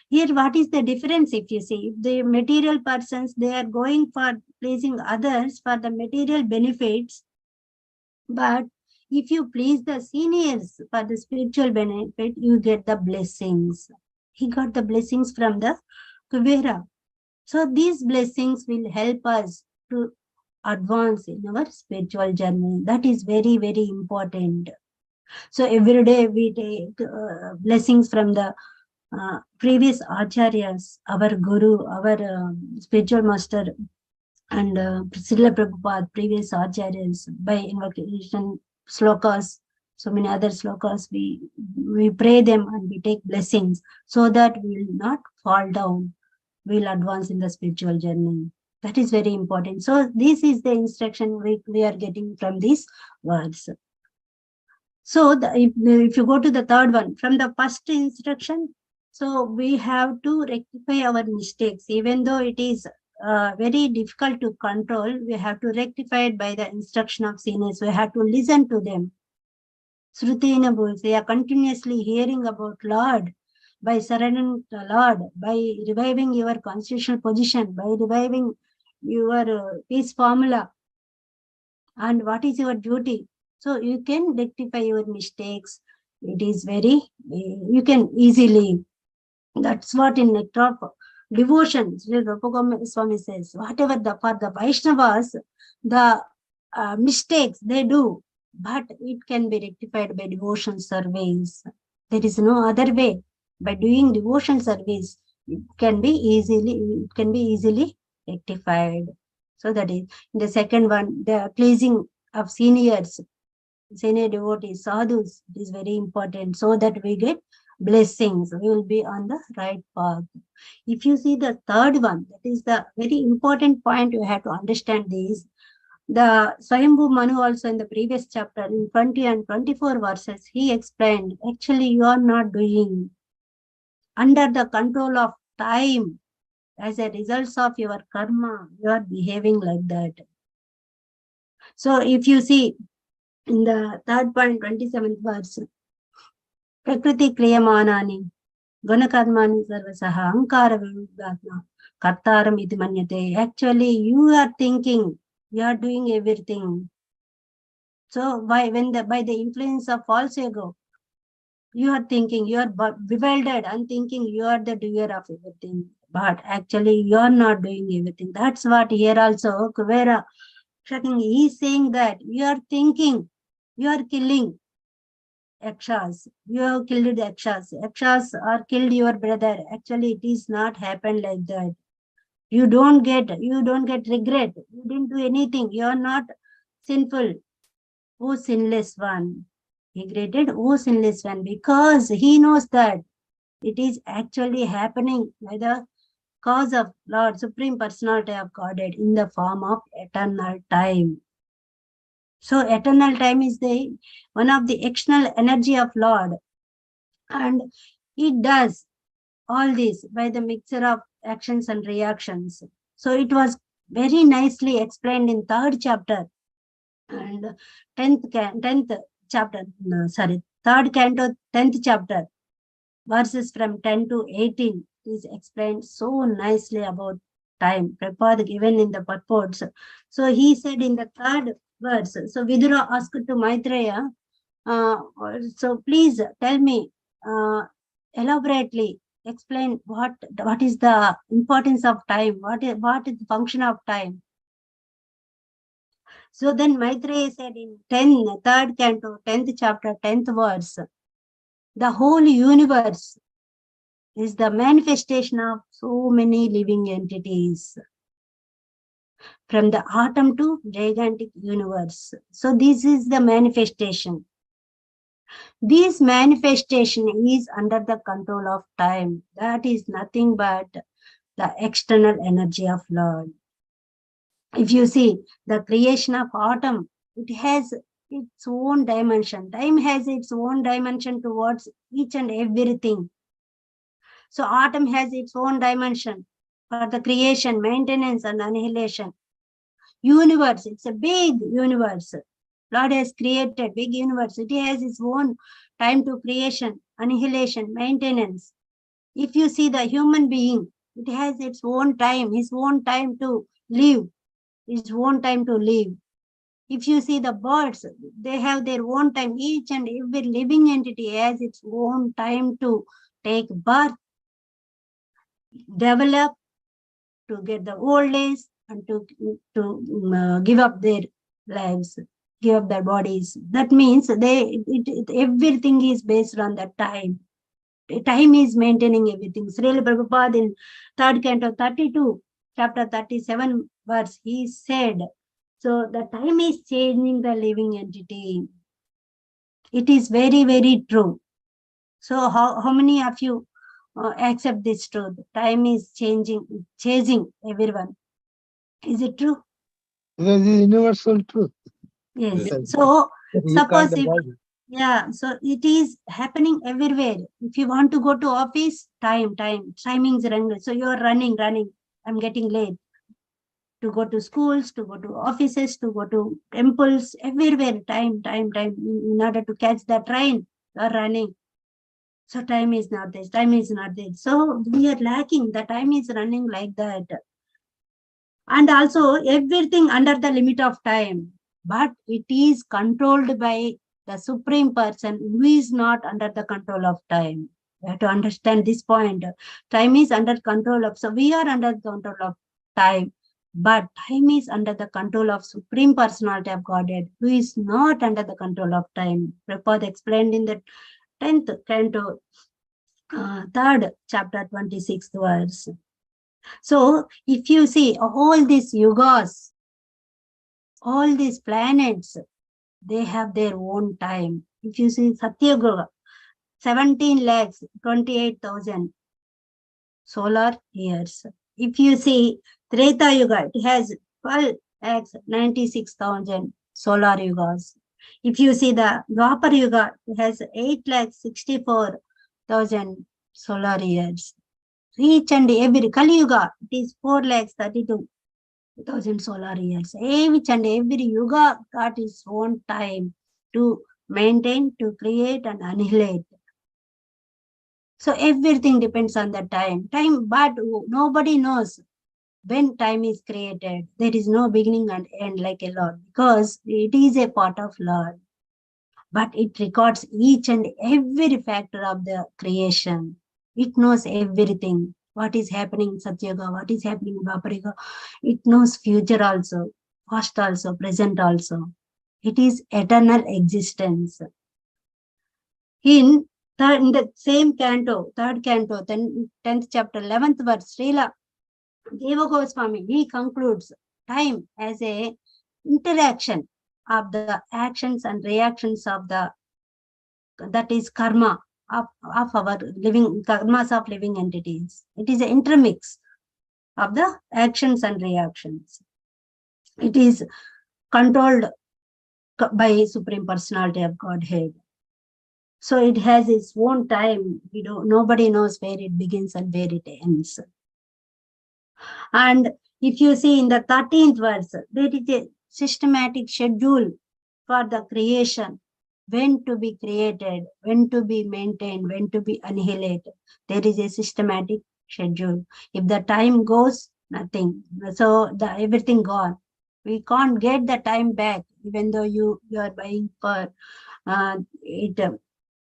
[SPEAKER 1] Here, what is the difference if you see? If the material persons, they are going for pleasing others for the material benefits. But if you please the seniors for the spiritual benefit, you get the blessings. He got the blessings from the Kuvera. So these blessings will help us to advance in our spiritual journey. That is very, very important. So every day we take blessings from the previous acharyas, our guru, our spiritual master, and Srila Prabhupada, previous acharyas, by invocation slokas, so many other slokas, we pray them and we take blessings so that we will not fall down. We will advance in the spiritual journey. That is very important. So this is the instruction we are getting from these words. So if you go to the third one, from the first instruction, so we have to rectify our mistakes, even though it is very difficult to control. We have to rectify it by the instruction of seniors. We have to listen to them. Srutina Bhuls, they are continuously hearing about Lord, by surrendering to Lord, by reviving your constitutional position, by reviving your peace formula, and what is your duty. So you can rectify your mistakes. It is very, you can easily. That's what in nectar of devotion, Sri Rupa Swami says, whatever for the Vaishnavas, the mistakes they do, but it can be rectified by devotion service. There is no other way. By doing devotion service, it can be easily rectified. So that is the second one, the pleasing of seniors, senior devotees, sadhus, it is very important, so that we get blessings. We will be on the right path. If you see the third one, that is the very important point you have to understand this. The Swayambhu Manu also in the previous chapter, in 20 and 24 verses, he explained, actually you are not doing under the control of time. As a result of your karma, you are behaving like that. So if you see in the 3rd point, 27th verse, Prakriti Kriyamanani, Gunakarmani Sarvasaha, Ankara Viruddhatma, Kartaram iti manyate. Actually, you are thinking, you are doing everything. So by the influence of false ego, you are thinking, you are bewildered and thinking you are the doer of everything. But actually, you are not doing everything. That's what here also Kuvera Shakti is saying, that you are thinking, you are killing Yakshas. You have killed the Yakshas. Yakshas are killed your brother. Actually, it is not happened like that. You don't get regret. You didn't do anything. You are not sinful. O sinless one. He greeted, O sinless one, because he knows that it is actually happening by the cause of Lord, Supreme Personality of Godhead, in the form of eternal time. So eternal time is the one of the external energy of Lord, and it does all this by the mixture of actions and reactions. So it was very nicely explained in 3rd chapter and 10th chapter, no, sorry, 3rd canto, 10th chapter, verses from 10 to 18 is explained so nicely about time. Prabhupada given in the purports. So he said in the 3rd verse, so Vidura asked to Maitreya, so please tell me, elaborately explain what is the importance of time, what is the function of time. So then Maitreya said in 3rd canto, 10th chapter, 10th verse, the whole universe is the manifestation of so many living entities, from the atom to gigantic universe. So this is the manifestation. This manifestation is under the control of time. That is nothing but the external energy of Lord. If you see the creation of atom, it has its own dimension. Time has its own dimension towards each and everything. So atom has its own dimension for the creation, maintenance, and annihilation. Universe, it's a big universe. Lord has created big universe. It has its own time to creation, annihilation, maintenance. If you see the human being, it has its own time, his own time to live, his own time to live. If you see the birds, they have their own time. Each and every living entity has its own time to take birth, develop, to get the old age, and to give up their lives, give up their bodies. That means everything is based on the time. Time is maintaining everything. Srila Prabhupada in 3rd canto 32, chapter 37 verse, he said, so the time is changing the living entity. It is very, very true. So how many of you accept this truth? Time is changing everyone. Is it true?
[SPEAKER 2] It is universal truth.
[SPEAKER 1] Yes.
[SPEAKER 2] Yes.
[SPEAKER 1] So
[SPEAKER 2] You
[SPEAKER 1] suppose
[SPEAKER 2] can't
[SPEAKER 1] if,
[SPEAKER 2] avoid it.
[SPEAKER 1] yeah, so it is happening everywhere. If you want to go to office, timings running. So you are running. I'm getting late. To go to schools, to go to offices, to go to temples, everywhere, time. In order to catch the train, you are running. So time is not there. So we are lacking. The time is running like that. And also everything under the limit of time. But it is controlled by the Supreme Person who is not under the control of time. You have to understand this point. Time is under control of, so we are under the control of time, but time is under the control of Supreme Personality of Godhead, who is not under the control of time. Prabhupada explained in the 10th canto, 3rd chapter, 26th verse. So if you see all these yugas, all these planets, they have their own time. If you see Satyuga, 17,28,000 solar years. If you see Treta Yuga, it has X 96,000 solar yugas. If you see the Dwapar Yuga, it has 8,64,000 solar years. Each and every Kali Yuga, it is 4,32,000 solar years. Each and every Yuga got its own time to maintain, to create and annihilate. So everything depends on the time. But nobody knows when time is created. There is no beginning and end like a Lord, because it is a part of Lord. But it records each and every factor of the creation. It knows everything. What is happening in Satyuga, what is happening in Dwapara. It knows future also, past also, present also. It is eternal existence. In the same canto, third canto, 10th chapter, 11th verse, Srila Deva Goswami, he concludes time as a interaction of the actions and reactions of the, that is karma of our living, karmas of living entities. It is an intermix of the actions and reactions. It is controlled by Supreme Personality of Godhead. So it has its own time. Nobody knows where it begins and where it ends. And if you see in the 13th verse, there is a systematic schedule for the creation, when to be created, when to be maintained, when to be annihilated. There is a systematic schedule. If the time goes, nothing. So everything gone. We can't get the time back, even though you are buying for it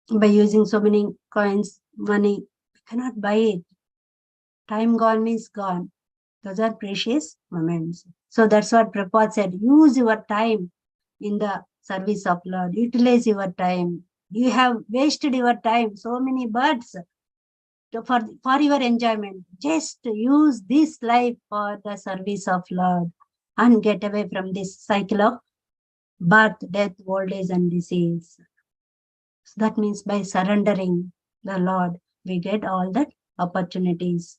[SPEAKER 1] by using so many coins, money. We cannot buy it. Time gone means gone. Those are precious moments. So that's what Prabhupada said. Use your time in the service of Lord. Utilize your time. You have wasted your time. So many birds for your enjoyment. Just use this life for the service of Lord and get away from this cycle of birth, death, old age and disease. So that means by surrendering the Lord, we get all that opportunities.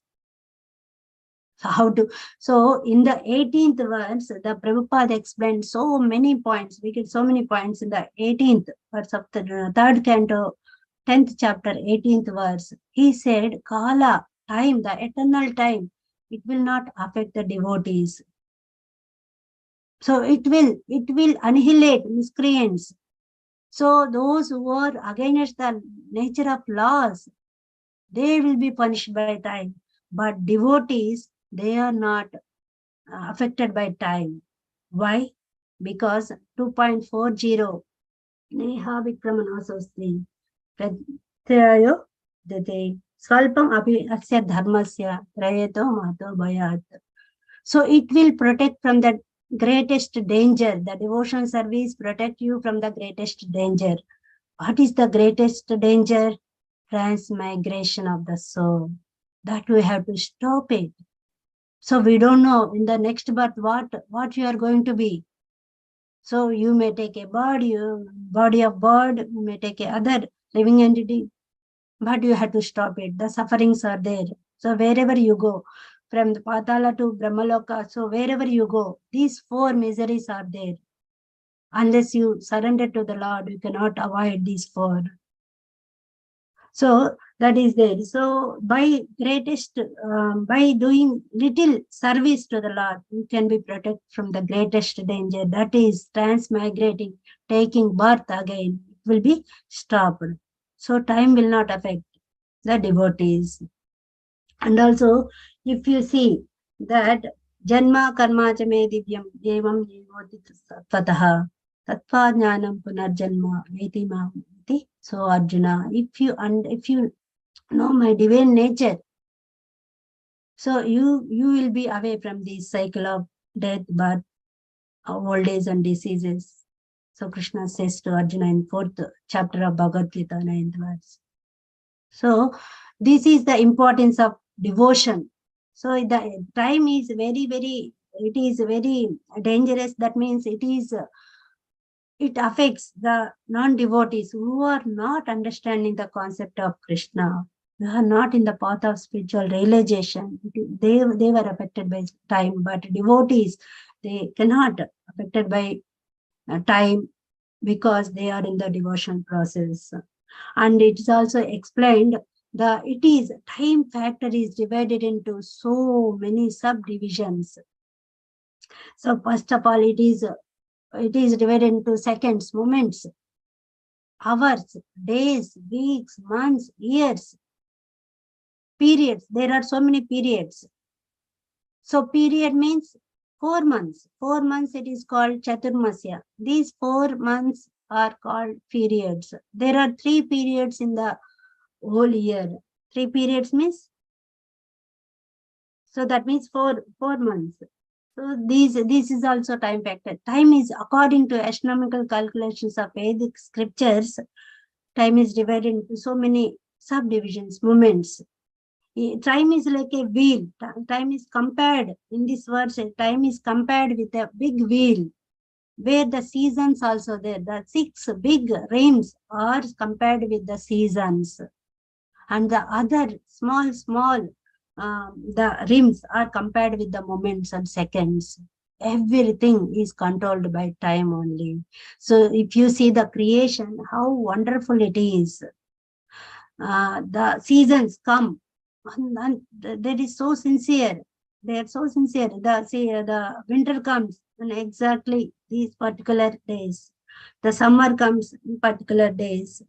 [SPEAKER 1] So in the 18th verse, the Prabhupada explained so many points. We get so many points in the 18th verse of the third canto, 10th chapter, 18th verse. He said, Kala, time, the eternal time, it will not affect the devotees. So it will annihilate miscreants. So those who are against the nature of laws, they will be punished by time. But devotees, they are not affected by time. Why? Because 2.40 Neha Vikramanasosthi Pratyaya Date Svalpam Api Asya Dharmasya Prayeto Mato Bhayat. So it will protect from the greatest danger. The devotional service protect you from the greatest danger. What is the greatest danger? Transmigration of the soul. That we have to stop it. So we don't know in the next birth what you are going to be. So you may take a body of bird, you may take a other living entity, but you have to stop it. The sufferings are there. So wherever you go, from the Patala to Brahmaloka, so wherever you go, these four miseries are there. Unless you surrender to the Lord, you cannot avoid these four. So that is there. So by doing little service to the Lord, you can be protected from the greatest danger. That is transmigrating, taking birth again. It will be stopped. So time will not affect the devotees. And also, if you see that Janma Karma Chame Divyam Devam Jivoti Tataha Tatva Jnanam Punarjanma Vetima. So Arjuna, if you know my divine nature, so you will be away from this cycle of death, birth, old age and diseases. So Krishna says to Arjuna in 4th chapter of Bhagavad Gita, 9th verse. So this is the importance of devotion. So the time is very dangerous. That means it affects the non-devotees who are not understanding the concept of Krishna, who are not in the path of spiritual realization. They were affected by time, but devotees, they cannot affected by time because they are in the devotion process. And it is also explained time factor is divided into so many subdivisions. So first of all, it is divided into seconds, moments, hours, days, weeks, months, years, periods. There are so many periods. So period means 4 months. 4 months it is called Chaturmasya. These 4 months are called periods. There are 3 periods in the whole year. 3 periods means, so that means 4 months. So this is also time factor. Time is according to astronomical calculations of Vedic scriptures. Time is divided into so many subdivisions, moments. Time is like a wheel. Time is compared in this verse. Time is compared with a big wheel, where the seasons also there. The 6 big rims are compared with the seasons, and the other small the rims are compared with the moments and seconds. Everything is controlled by time only. So if you see the creation, how wonderful it is. The seasons come, and that is so sincere. They are so sincere. The winter comes in exactly these particular days. The summer comes in particular days,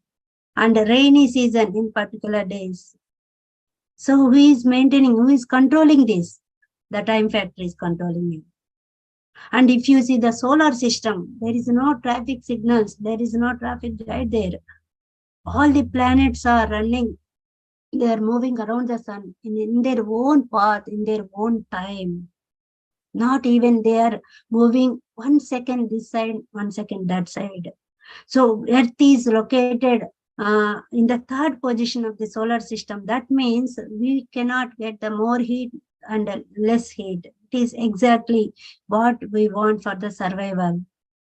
[SPEAKER 1] and the rainy season in particular days. So who is maintaining, who is controlling this? The time factor is controlling it. And if you see the solar system, there is no traffic signals, there is no traffic light there. All the planets are running, they are moving around the sun in their own path, in their own time. Not even they are moving 1 second this side, 1 second that side. So Earth is located in the 3rd position of the solar system. That means we cannot get the more heat and less heat. It is exactly what we want for the survival.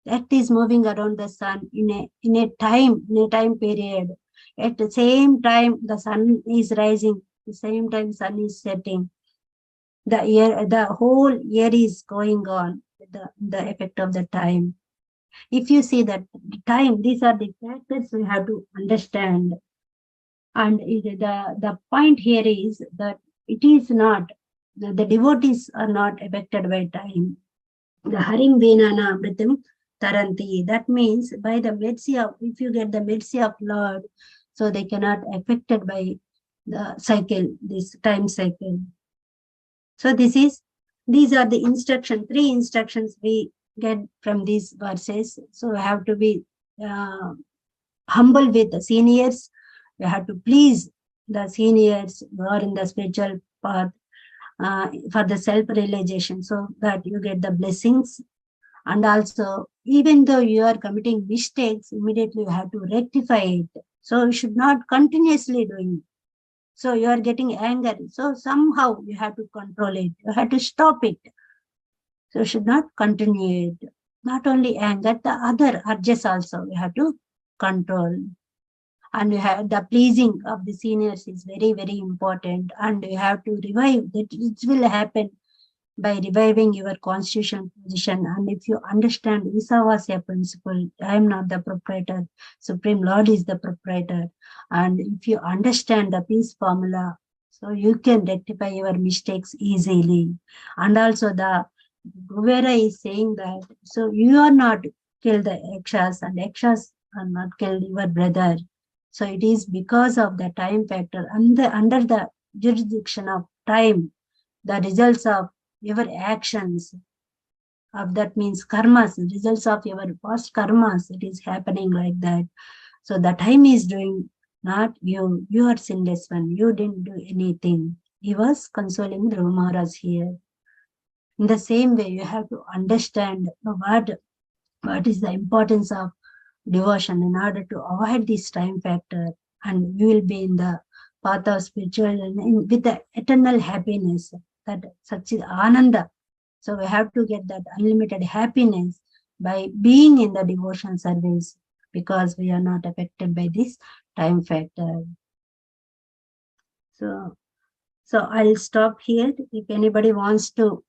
[SPEAKER 1] Earth is moving around the sun in a time period. At the same time, the sun is rising. The same time, sun is setting. The whole year is going on with the effect of the time. If you see that time, these are the factors we have to understand. And the point here is that it is not, the devotees are not affected by time. The Harim Venana Amritam Taranti, that means by the mercy of, if you get the mercy of Lord, so they cannot affected by the cycle, this time cycle. So these are the 3 instructions we get from these verses. So we have to be humble with the seniors. We have to please the seniors who are in the spiritual path for the self-realization, so that you get the blessings. And also, even though you are committing mistakes, immediately you have to rectify it. So you should not continuously doing. So you are getting anger. So somehow you have to control it. You have to stop it. So you should not continue it. Not only anger, the other urges also you have to control. And you have the pleasing of the seniors is very, very important. And you have to revive that. It will happen by reviving your constitutional position. And if you understand Isavasya principle, I am not the proprietor, Supreme Lord is the proprietor. And if you understand the peace formula, so you can rectify your mistakes easily. And also the Guvera is saying that, so you are not killed the Yakshas, and Yakshas are not killed your brother. So it is because of the time factor, and under the jurisdiction of time, the results of your actions, of that means karmas, results of your past karmas, it is happening like that. So the time is doing, not you. You are sinless one. You didn't do anything. He was consoling Dhruva Maharaj here. In the same way, you have to understand what is the importance of devotion in order to avoid this time factor, and you will be in the path of spiritual and with the eternal happiness, that such is ananda. So we have to get that unlimited happiness by being in the devotion service, because we are not affected by this time factor. So I'll stop here. If anybody wants to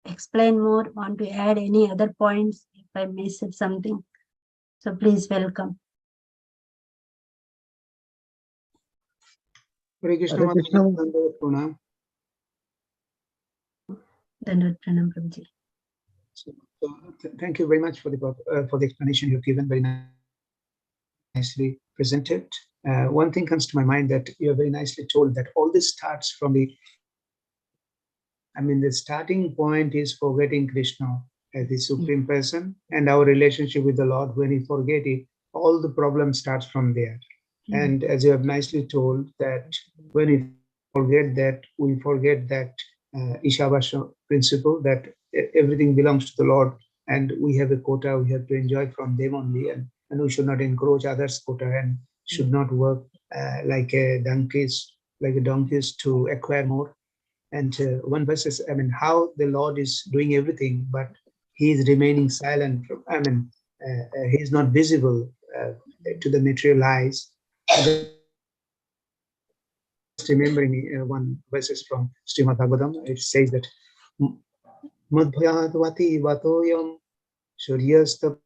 [SPEAKER 1] explain more, want to add any other points if I missed something. So please welcome.
[SPEAKER 3] Hare Krishna
[SPEAKER 2] Hare
[SPEAKER 3] Mataji,
[SPEAKER 2] Krishna.
[SPEAKER 3] Dandavat Pranam.
[SPEAKER 1] Dandavad Pranam, Prabhuji.
[SPEAKER 3] So, thank you very much for the explanation you've given, very nicely presented. One thing comes to my mind, that you have very nicely told that all this starts from the starting point is forgetting Krishna as the Supreme Person, and our relationship with the Lord. When we forget it, all the problem starts from there. And as you have nicely told, that when we forget that Ishavasya principle, that everything belongs to the Lord, and we have a quota, we have to enjoy from them only, and we should not encroach others' quota, and should not work like donkeys to acquire more. And one verse is, how the Lord is doing everything, but he is remaining silent. He is not visible to the material eyes. Just remembering one verses from Srimad Bhagavatam, it says that Madhvayadvati vatoyam suryasta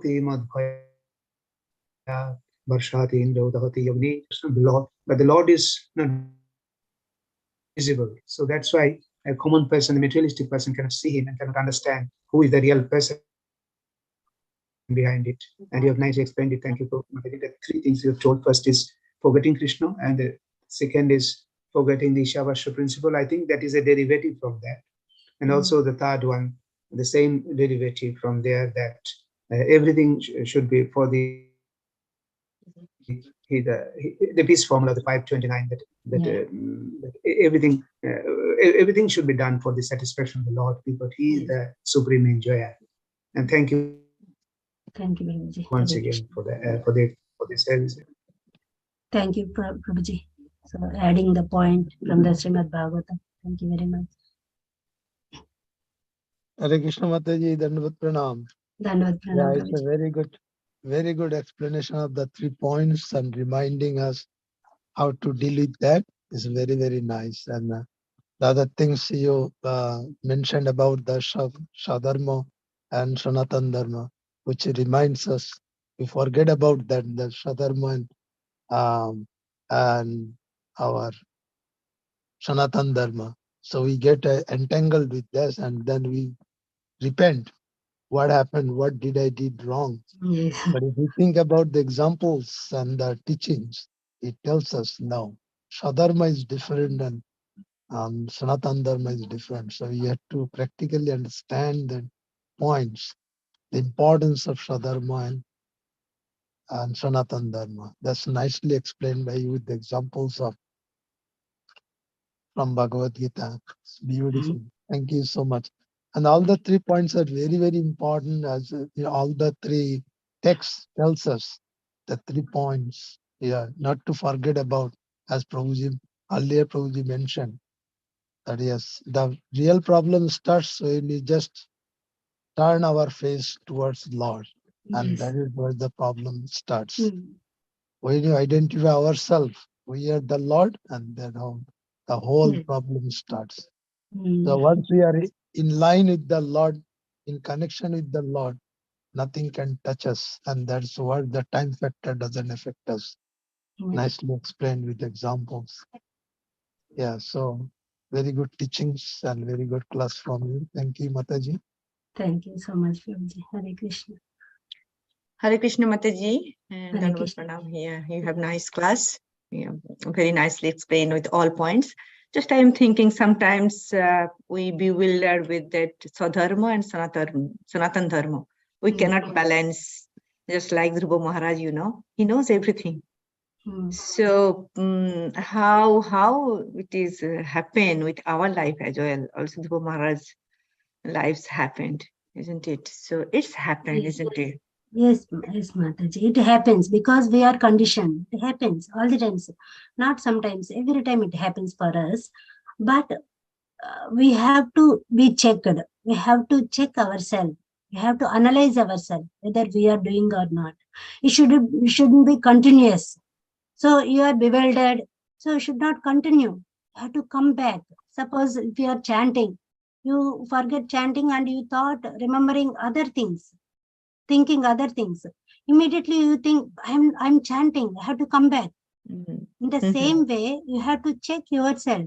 [SPEAKER 3] madhvaya varshati indro dahati yogni. But the Lord is not visible. So that's why a common person, a materialistic person, cannot see him and cannot understand who is the real person behind it. And you have nicely explained it. Thank you for the three things you have told. First is forgetting Krishna, and the second is forgetting the Ishavasya principle. I think that is a derivative from that. And also the third one, the same derivative from there, that everything should be for the peace formula, the 529, that everything should be done for the satisfaction of the Lord, because he is the supreme enjoyer. And thank you.
[SPEAKER 1] Thank you, Prabhuji.
[SPEAKER 3] Once again for the service.
[SPEAKER 1] Thank you, Prabhuji. So adding the point from the Srimad Bhagavatam. Thank you very much.
[SPEAKER 2] Hare Krishna Mataji, Dandavat Pranam.
[SPEAKER 1] Dandavad
[SPEAKER 2] Yeah,
[SPEAKER 1] Pranam,
[SPEAKER 2] it's a
[SPEAKER 1] Prabhuji.
[SPEAKER 2] very good explanation of the 3 points, and reminding us how to deal with that is very, very nice. And the other things you mentioned about the Shadharma and Sanatan Dharma, which reminds us, we forget about that, the Shadharma and our Sanatan Dharma. So we get entangled with this, and then we repent. What happened? What did I did wrong?
[SPEAKER 1] Yes.
[SPEAKER 2] But if we think about the examples and the teachings, it tells us no. Shadharma is different and Sanatan Dharma is different. So we have to practically understand the points, the importance of Shadharma and Sanatan Dharma. That's nicely explained by you with the examples from Bhagavad Gita. It's beautiful. Thank you so much. And all the 3 points are very, very important, as all the 3 texts tells us the 3 points. Yeah, not to forget about, as earlier Prabhuji mentioned, that yes, the real problem starts when we just turn our face towards Lord. And
[SPEAKER 1] Yes.
[SPEAKER 2] that is where the problem starts. When you identify ourselves, we are the Lord, and then the whole problem starts. So once we are in line with the Lord, in connection with the Lord, nothing can touch us. And that's what the time factor doesn't affect us. Nicely explained with examples. Yeah, so very good teachings and very good class from you. Thank you, Mataji.
[SPEAKER 1] Thank you so much, Prabhuji. Hare Krishna.
[SPEAKER 5] Hare Krishna Mataji, and
[SPEAKER 1] Hare
[SPEAKER 5] Dandavat
[SPEAKER 1] Krishna.
[SPEAKER 5] Pranam. Yeah, you have nice class. Yeah, very nicely explained with all points. Just I am thinking sometimes we bewilder with that Swadharma and Sanatan Dharma. We cannot balance, just like Dhruva Maharaj, he knows everything. So how it is happen with our life as well. Also Dhruva Maharaj's lives happened, isn't it? So it's happened, isn't it?
[SPEAKER 1] Yes, Mataji. It happens because we are conditioned. It happens all the times. Not sometimes, every time it happens for us. But we have to be checked. We have to check ourselves. We have to analyze ourselves, whether we are doing or not. It shouldn't be continuous. So you are bewildered. So you should not continue. You have to come back. Suppose if you are chanting, you forget chanting and you thought remembering other things, thinking other things. Immediately you think, I'm chanting, I have to come back.
[SPEAKER 5] Mhm.
[SPEAKER 1] In the
[SPEAKER 5] Mhm.
[SPEAKER 1] same way, you have to check yourself.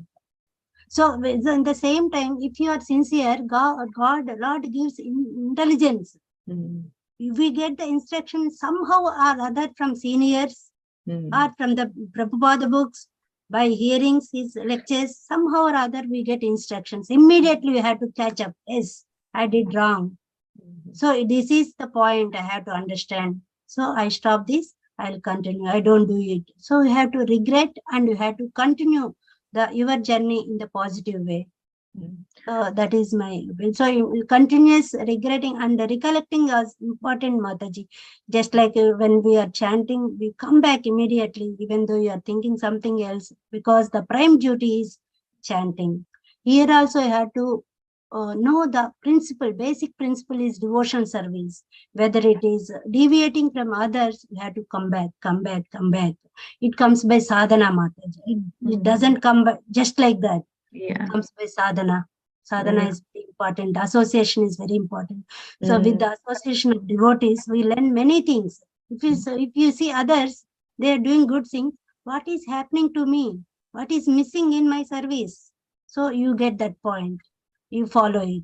[SPEAKER 1] So in the same time, if you are sincere, Lord gives intelligence.
[SPEAKER 5] Mhm.
[SPEAKER 1] We get the instruction somehow or other from seniors
[SPEAKER 5] Mhm.
[SPEAKER 1] or from the Prabhupada books, by hearing his lectures, somehow or other we get instructions. Immediately we have to catch up. Yes, I did wrong.
[SPEAKER 5] Mhm.
[SPEAKER 1] So this is the point I have to understand. So I stop this, I'll continue. I don't do it. So you have to regret and you have to continue your journey in the positive way.
[SPEAKER 5] Mhm.
[SPEAKER 1] That is my continuous regretting and recollecting is important, Mataji. Just like when we are chanting, we come back immediately, even though you are thinking something else, because the prime duty is chanting. Here also you have to know the principle, basic principle is devotion service. Whether it is deviating from others, you have to come back. It comes by sadhana, Mataji. It doesn't come by just like that.
[SPEAKER 5] Yeah.
[SPEAKER 1] It comes by sadhana. Sadhana is very important. Association is very important. So with the association of devotees, we learn many things. If you see others, they are doing good things. What is happening to me? What is missing in my service? So you get that point. You follow it.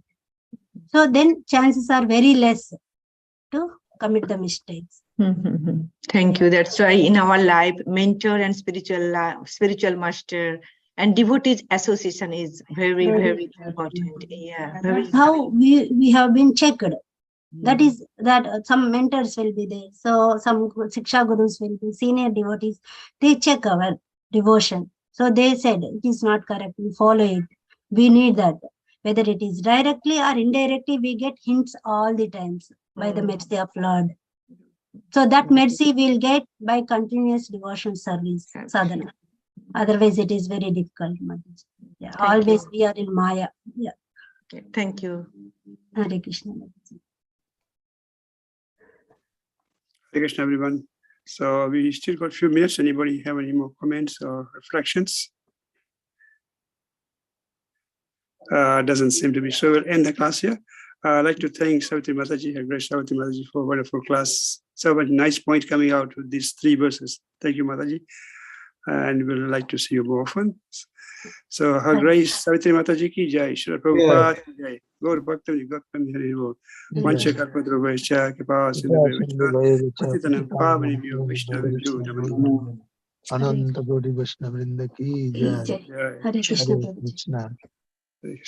[SPEAKER 1] So then chances are very less to commit the mistakes.
[SPEAKER 5] Mhm. Thank you. That's why in our life, mentor and spiritual master and devotees association is very, very important. Yeah, very
[SPEAKER 1] That's how we have been checked. That
[SPEAKER 5] Mhm.
[SPEAKER 1] is that some mentors will be there. So some Siksha Gurus will be senior devotees. They check our devotion. So they said it is not correct. We follow it. We need that. Whether it is directly or indirectly, we get hints all the times by the mercy of Lord. So that mercy we'll get by continuous devotion service, sadhana. Otherwise, it is very difficult. Mataji. Yeah,
[SPEAKER 5] Thank
[SPEAKER 1] always
[SPEAKER 5] you.
[SPEAKER 1] we are in Maya. Yeah,
[SPEAKER 5] Okay, thank you.
[SPEAKER 1] Hare Krishna. Mataji.
[SPEAKER 6] Hare Krishna, everyone. So we still got a few minutes. Anybody have any more comments or reflections? Doesn't seem to be. So we'll end the class here. I'd like to thank Savitri Mataji, Grace Savitri Mataji, for a wonderful class. So many nice point coming out with these 3 verses. Thank you, Mataji. And we'll like to see you more often. So Her Grace Savitri Mataji ki jai, Srila Prabhupada ki jai, Gaur Bhakta Bhaktam Hari Bol, Vancha Kalpatra Vaishya Kripa Sindhu Vaishya, Patitanam Pavani Vaishnavi Namo.
[SPEAKER 2] Ananta Gaudiya Vaishnava Vrinda ki jai.
[SPEAKER 1] Jai. Hare Krishna.
[SPEAKER 2] Hare
[SPEAKER 1] Prabhuji.
[SPEAKER 2] Krishna.
[SPEAKER 6] Hare Krishna.